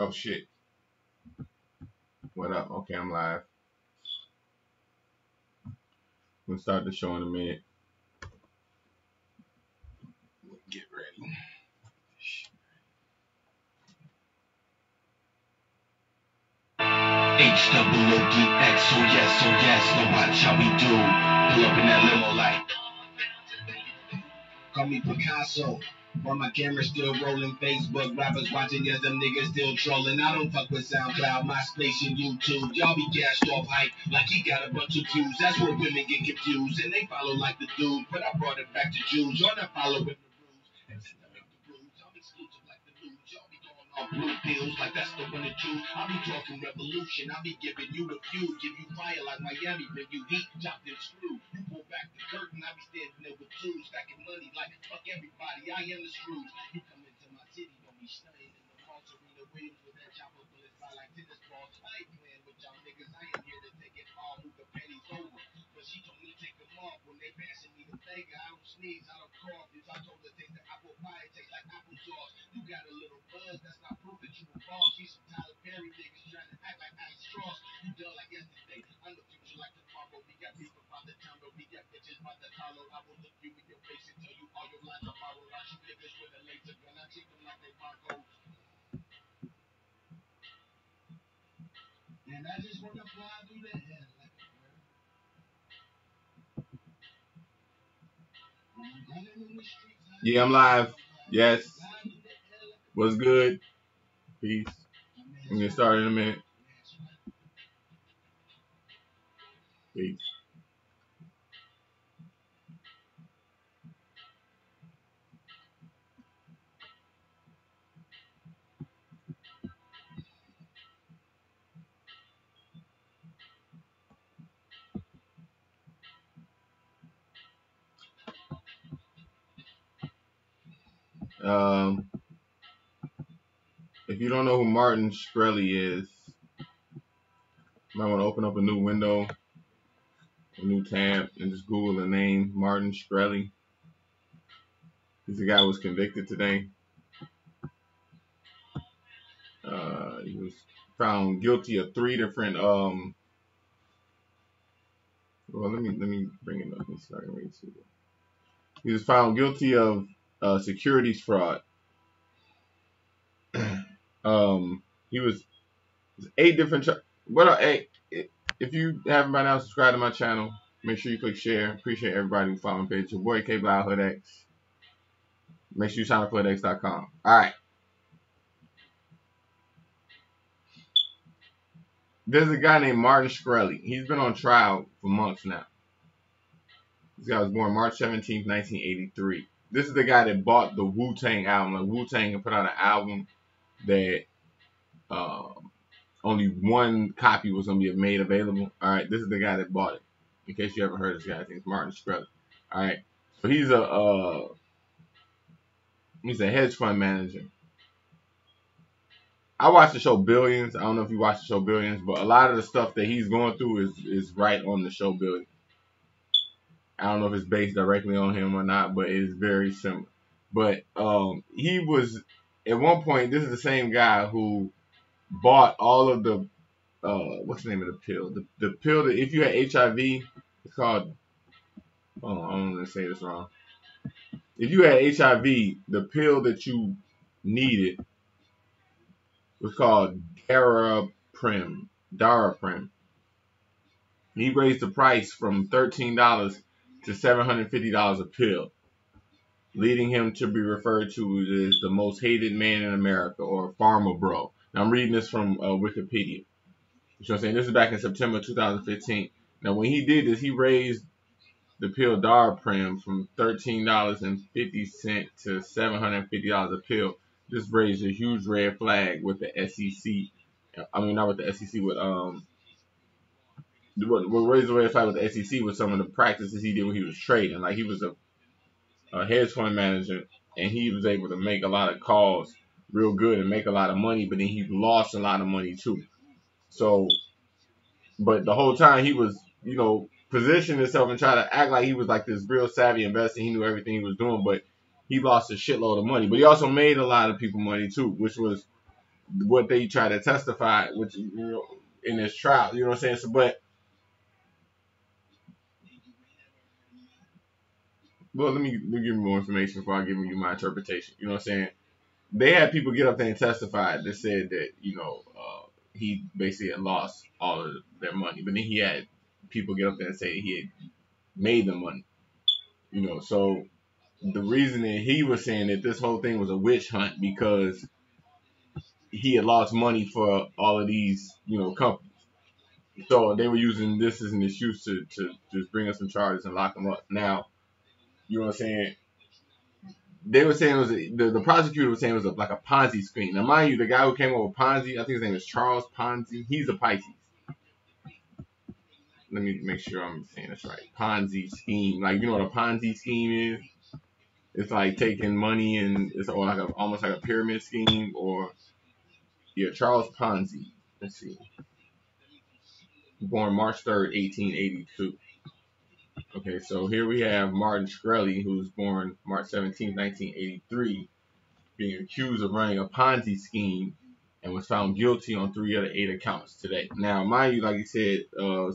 Oh shit. What up? Okay, I'm live. We'll start the show in a minute. Get ready. HOODX, oh yes, now watch how we do. Pull up in that limo like, call me Picasso. While my camera still rolling, Facebook rappers watching, yes, them niggas still trolling. I don't fuck with SoundCloud, MySpace, and YouTube. Y'all be gassed off hype like he got a bunch of views. That's where women get confused and they follow like the dude. But I brought it back to Jews. Y'all not following the rules. And since I make the rules, I'm exclusive like the news. Y'all be going off blue pills like that's the one to choose. I'll be talking revolution. I'll be giving you a feud. Give you fire like Miami when you heat, chopped and screwed. You pull back the curtain, I'll be standing there with tools, stacking money like fuck everybody. I am the Scrooge. You come into my city, don't be stunning in the mall. Serena Williams with that chopper bullets fly like tennis balls. I ain't playing with y'all niggas. I ain't here to take it all. Move the pennies over. But she told me to take them off when they passing me the finger. I don't sneeze, I don't cough. If I told her take the apple pie, it tastes like applesauce. You got a little buzz, that's not proof that you a boss. She's some Tyler Perry niggas trying to act like Alex Cross. You done like yesterday. I'm the future like tomorrow. We got beef about the time, but we got bitches about the collar. I will look you in your face and tell you all your lines are borrowed. I shoot niggas with a laser gun. I treat them like they barcodes. And I just wanna fly through the air like a bird. I'm running in the streets. Yeah, I'm live. Yes. What's good? Peace. I'm gonna start in a minute. Peace. Um, if you don't know who Martin Shkreli is, you might want to open up a new window, a new tab, and just Google the name Martin Shkreli. He's the guy who was convicted today. He was found guilty of 3 different. Well, let me bring it up. Let me start reading through it. He was found guilty of securities fraud. He was 8 different. What are 8? If you haven't by now, subscribe to my channel. Make sure you click share. Appreciate everybody who follow my page. Your boy K-Blao HoodX. Make sure you sign up for hoodx.com. All right. There's a guy named Martin Shkreli. He's been on trial for months now. This guy was born March 17th, 1983. This is the guy that bought the Wu-Tang album. Like Wu-Tang had put out an album that only one copy was going to be made available. All right, this is the guy that bought it. In case you haven't heard of this guy, I think it's Martin Shkreli. All right, so he's a hedge fund manager. I watched the show Billions. I don't know if you watched the show Billions, but a lot of the stuff that he's going through is right on the show Billions. I don't know if it's based directly on him or not, but it is very similar. But he was at one point. This is the same guy who bought all of the what's the name of the pill? The pill that if you had HIV, it's called. Oh, I'm gonna say this wrong. If you had HIV, the pill that you needed was called Daraprim. Daraprim. He raised the price from $13 to $750 a pill, leading him to be referred to as the most hated man in America, or Pharma Bro. Now I'm reading this from Wikipedia. You know what I'm saying? This is back in September 2015. Now when he did this, he raised the pill Daraprim from $13.50 to $750 a pill. This raised a huge red flag with the SEC. I mean, not with the SEC, with what raised the red flag with the SEC was some of the practices he did when he was trading. Like he was a hedge fund manager, and he was able to make a lot of calls real good and make a lot of money, but then he lost a lot of money too. So, but the whole time he was, positioning himself and trying to act like he was like this real savvy investor. He knew everything he was doing, but he lost a shitload of money. But he also made a lot of people money too, which was what they try to testify, which in this trial, you know what I'm saying. So, but well, let me give you more information before I give you my interpretation. You know what I'm saying. They had people get up there and testify that said that he basically had lost all of their money, but then he had people get up there and say he had made the money. So the reason that he was saying that this whole thing was a witch hunt because he had lost money for all of these companies. So they were using this as an excuse to just bring us some charges and lock him up. Now, you know what I'm saying? They were saying it was the prosecutor was saying it was like a Ponzi scheme. Now, mind you, the guy who came up with Ponzi, I think his name is Charles Ponzi. He's a Pisces. Let me make sure I'm saying this right. Ponzi scheme, like what a Ponzi scheme is? It's like taking money and it's almost like a pyramid scheme. Or yeah, Charles Ponzi. Let's see. Born March 3rd, 1882. Okay, so here we have Martin Shkreli, who's born March 17th, 1983, being accused of running a Ponzi scheme and was found guilty on 3 of the 8 accounts today. Now, mind you, like you said,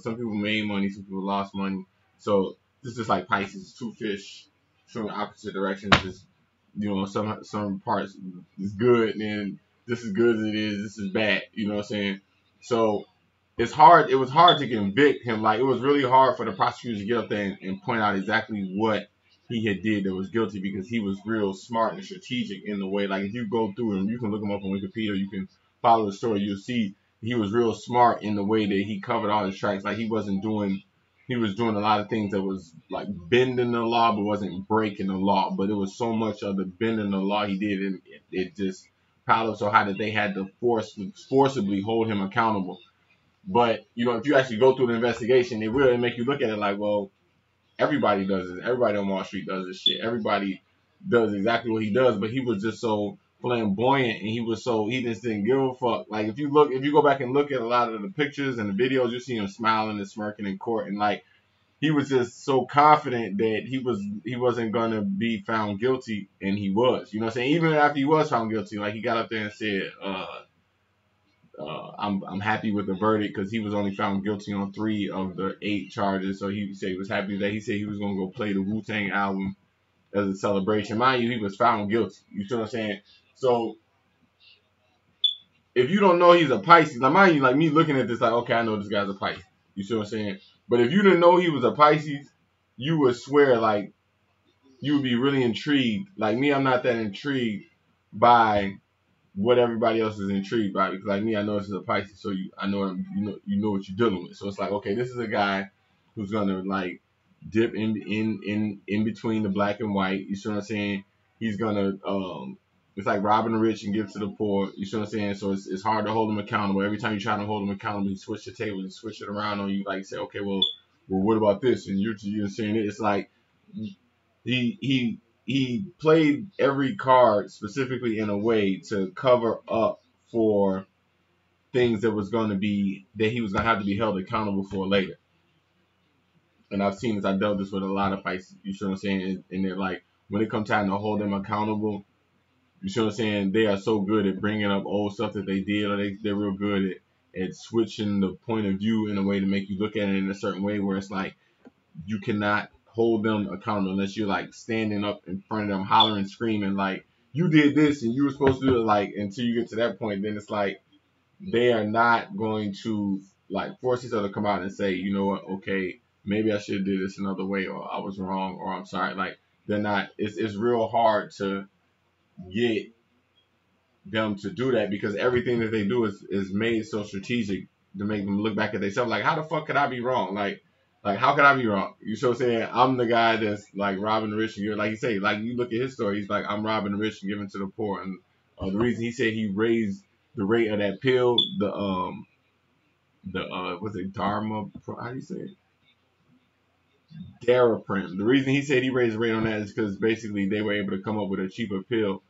some people made money, some people lost money. So this is like Pisces, two fish swimming opposite directions. Just some parts is good, and then just as good as it is, this is bad. You know what I'm saying? So it's hard. It was hard to convict him. Like it was really hard for the prosecutors to get up there and point out exactly what he had did that was guilty because he was real smart and strategic in the way. Like if you go through him, you can look him up on Wikipedia. You can follow the story. You'll see he was real smart in the way that he covered all his tracks. Like he was doing a lot of things that was like bending the law, but wasn't breaking the law. But it was so much of the bending the law he did, and it just piled up so high that they had to forcibly hold him accountable. But if you actually go through the investigation, it really make you look at it like, well, everybody does this. Everybody on Wall Street does this shit. Everybody does exactly what he does. But he was just so flamboyant, and he just didn't give a fuck. Like if you go back and look at a lot of the pictures and the videos, you see him smiling and smirking in court, and like he was just so confident that he wasn't gonna be found guilty, and he was. You know what I'm saying? Even after he was found guilty, like he got up there and said, I'm happy with the verdict because he was only found guilty on 3 of the 8 charges. So he said he was happy that he said he was gonna go play the Wu-Tang album as a celebration. Mind you, he was found guilty. You see what I'm saying? So if you don't know he's a Pisces, now mind you, like me looking at this, like okay, I know this guy's a Pisces. You see what I'm saying? But if you didn't know he was a Pisces, you would swear like you would be really intrigued. Like me, I'm not that intrigued by what everybody else is intrigued by, because like me, I know this is a Pisces, so I know what you're dealing with. So it's like, okay, this is a guy who's gonna like dip in between the black and white. You see what I'm saying? He's gonna it's like robbing the rich and give to the poor. You see what I'm saying? So it's hard to hold him accountable. Every time you try to hold him accountable, he switch the table and switch it around on you. Like you say, okay, well, what about this? And you're saying it. It's like he played every card specifically in a way to cover up for things that he was gonna have to be held accountable for later. And I've seen this. I dealt this with a lot of fights. You see what I'm saying? And they're like, when it comes time to hold them accountable, you see what I'm saying? They are so good at bringing up old stuff that they did, or they're real good at switching the point of view in a way to make you look at it in a certain way where it's like you cannot hold them accountable unless you're like standing up in front of them hollering, screaming like you did this and you were supposed to do it. Like until you get to that point, then it's like they are not going to like force each other to come out and say, you know what, okay, maybe I should have did this another way, or I was wrong, or I'm sorry. Like they're not. It's real hard to get them to do that because everything that they do is made so strategic to make them look back at themselves like, how the fuck could I be wrong? Like how could I be wrong? You know what I'm saying? I'm the guy that's like robbing the rich, and you're like you say, like you look at his story, he's like, I'm robbing the rich and giving to the poor. And the reason he said he raised the rate of that pill, the what's it, Dharma? How do you say it? Daraprim. The reason he said he raised the rate on that is because basically they were able to come up with a cheaper pill.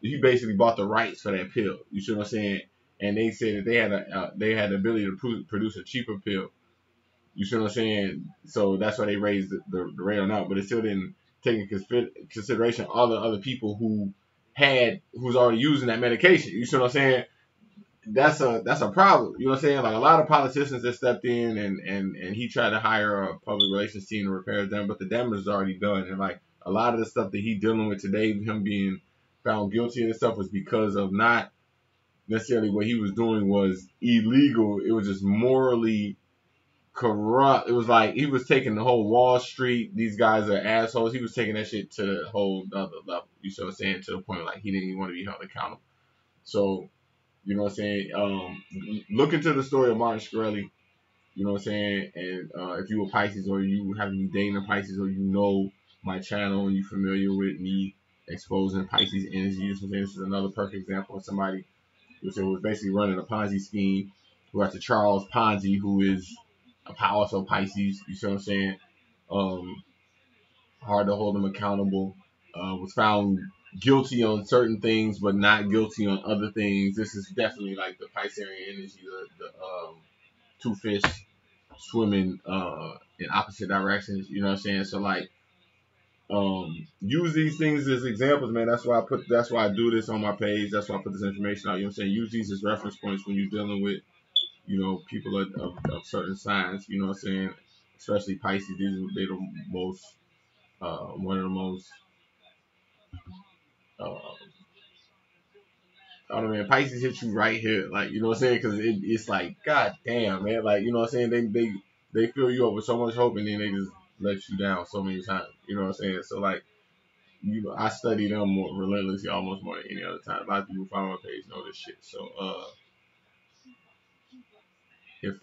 He basically bought the rights for that pill. You see what I'm saying? And they said that they had the ability to produce a cheaper pill. You see what I'm saying? So that's why they raised the rate on that. But it still didn't take into consideration all the other people who who's already using that medication. You see what I'm saying? That's a problem. You know what I'm saying? Like a lot of politicians that stepped in and he tried to hire a public relations team to repair them, but the damage is already done. And like a lot of the stuff that he's dealing with today, him being found guilty of this stuff was because of not necessarily what he was doing was illegal. It was just morally corrupt. It was like he was taking the whole Wall Street, these guys are assholes. He was taking that shit to the whole other level. You see what I'm saying? To the point like he didn't even want to be held accountable. So, you know what I'm saying? Look into the story of Martin Shkreli. You know what I'm saying? And if you were Pisces or you happen to be dating a Pisces or you know my channel and you're familiar with me exposing Pisces energy, you know what I'm saying? This is another perfect example of somebody who was basically running a Ponzi scheme. Who got to Charles Ponzi, who is a powerful Pisces. You see what I'm saying? Um, Hard to hold him accountable. Was found guilty on certain things, but not guilty on other things. This is definitely like the Piscean energy, the two fish swimming in opposite directions. You know what I'm saying? So like, use these things as examples, man. That's why I do this on my page. That's why I put this information out. You know what I'm saying? Use these as reference points when you're dealing with, people of certain signs. You know what I'm saying? Especially Pisces. They're the most, one of the most, uh, I don't know, man. Pisces hit you right here, like, you know what I'm saying? Because it's like, god damn, man. Like, you know what I'm saying? They fill you up with so much hope, and then they just let you down so many times. You know what I'm saying? So like, I study them more relentlessly, almost more than any other time. A lot of people follow my page know this shit. So if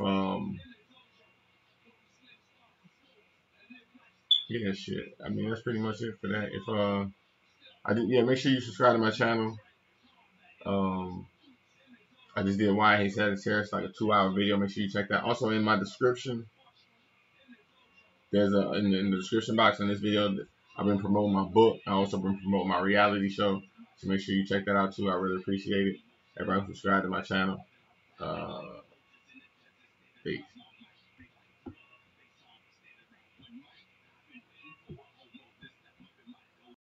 yeah, shit. I mean, that's pretty much it for that. If make sure you subscribe to my channel. Um, I just did why he said it's like a 2-hour video. Make sure you check that. Also in my description, there's in the description box in this video, I've been promoting my book. I also been promoting my reality show. So make sure you check that out too. I really appreciate it. Everybody subscribe to my channel. Peace.